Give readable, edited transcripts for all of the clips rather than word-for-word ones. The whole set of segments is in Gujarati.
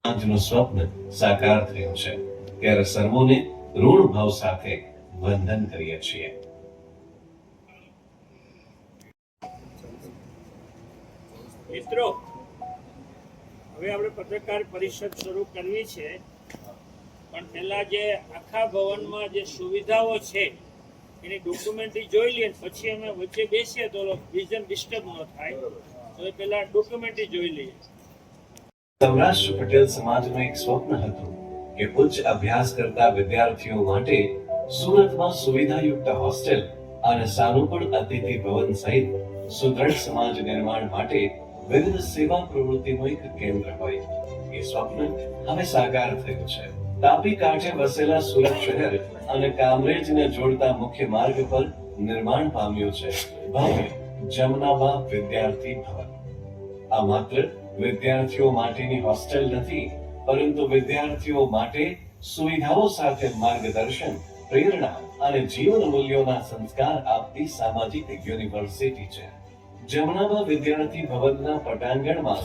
આજનું સ્વપ્ન સાકાર થયું છે ત્યારે સર્વોને ઋણ ભાવ સાથે વંદન કરીએ છીએ. મિત્રો, હવે આપણે પત્રકાર પરિષદ શરૂ કરવી છે, પણ પહેલા જે આખા ભવનમાં જે સુવિધાઓ છે એની ડોક્યુમેન્ટરી જોઈ લઈએ, પછી અમે વચ્ચે બેસીએ તો વિઝન ડિસ્ટર્બ ન થાય. તો એ પહેલા ડોક્યુમેન્ટરી જોઈ લઈએ. સૌરાષ્ટ્ર પટેલ સમાજનું એક સ્વપ્ન હતું કે ઉચ્ચ અભ્યાસ કરતા વિદ્યાર્થીઓ માટે સુરતમાં સુવિધાયુક્ત હોસ્ટેલ અને સાનુકૂળ અતિથિ ભવન સહિત સુદ્રઢ સમાજ નિર્માણ માટે વિવિધ સેવા પ્રવૃત્તિનું એક કેન્દ્ર હોય. એ સ્વપ્ન હવે સાકાર થયું છે. તાપી કાંઠે વસેલા સુરત શહેર અને કામરેજને જોડતા મુખ્ય માર્ગ પર નિર્માણ પામ્યું છે ભવ્ય જમનાબા વિદ્યાર્થી ભવન. આ માત્ર વિદ્યાર્થીઓ માટેની હોસ્ટેલ નથી, પરંતુ વિદ્યાર્થીઓ માટે સુવિધાઓ સાથે માર્ગદર્શન, પ્રેરણા અને જીવન મૂલ્યોના સંસ્કાર આપતી સામાજિક યુનિવર્સિટી છે. જમનાબા વિદ્યાર્થી ભવનના પટાંગણમાં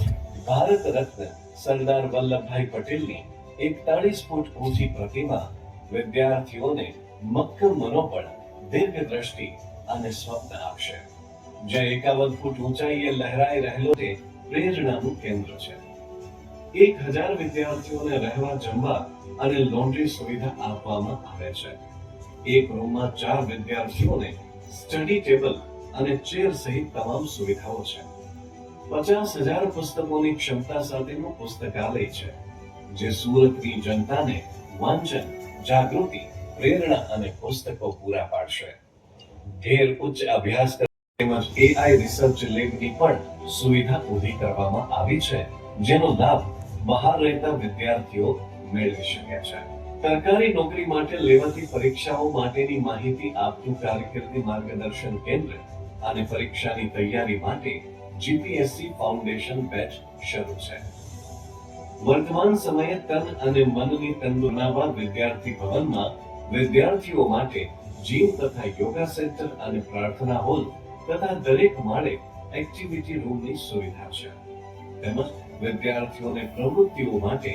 ભારત રત્ન સરદાર વલ્લભભાઈ પટેલની 41 ફૂટ ઊંચી પ્રતિમા વિદ્યાર્થીઓને મક્કમ મનોબળ, દીર્ઘદ્રષ્ટિ અને સ્વપ્ન આપશે. જે 51 ફૂટ ઊંચાઈએ લહેરાઈ રહેલો તે પ્રેરણાનું કેન્દ્ર છે. 1000 વિદ્યાર્થીઓને રહેવા, જમવા અને લોન્ડ્રી સુવિધા આપવામાં આવે છે. એક રૂમમાં 4 વિદ્યાર્થીઓને સ્ટડી ટેબલ અને ચેર સહિત તમામ સુવિધાઓ છે. 50,000 પુસ્તકોની ક્ષમતા સાથેનું પુસ્તકાલય છે, જે સુરતની જનતાને વાંચન, જાગૃતિ, પ્રેરણા અને પુસ્તકો પૂરા પાડશે. ઢેર ઉચ્ચ અભ્યાસ તેમજ AI રિસર્ચ લેબની પણ સુવિધા ઊભી કરવામાં આવી છે, જેનો લાભ બહાર રહેતા વિદ્યાર્થીઓ મેળવી શકે છે. સરકારી નોકરી માટે લેવાતી પરીક્ષાઓ માટેની માહિતી આપતું કારકિર્દી માર્ગદર્શન કેન્દ્ર અને પરીક્ષાની તૈયારી માટે જીપીએસસી ફાઉન્ડેશન બેચ શરૂ છે. વર્તમાન સમયે તન અને મનની તંદુરસ્તીના વિદ્યાર્થી ભવનમાં વિદ્યાર્થીઓ માટે જીમ તથા યોગા સેન્ટર અને પ્રાર્થના હોલ તથા દરેક માળે એક્ટિવિટી રૂમની સુવિધા છે. તેમજ વિદ્યાર્થીઓને પ્રવૃત્તિઓ માટે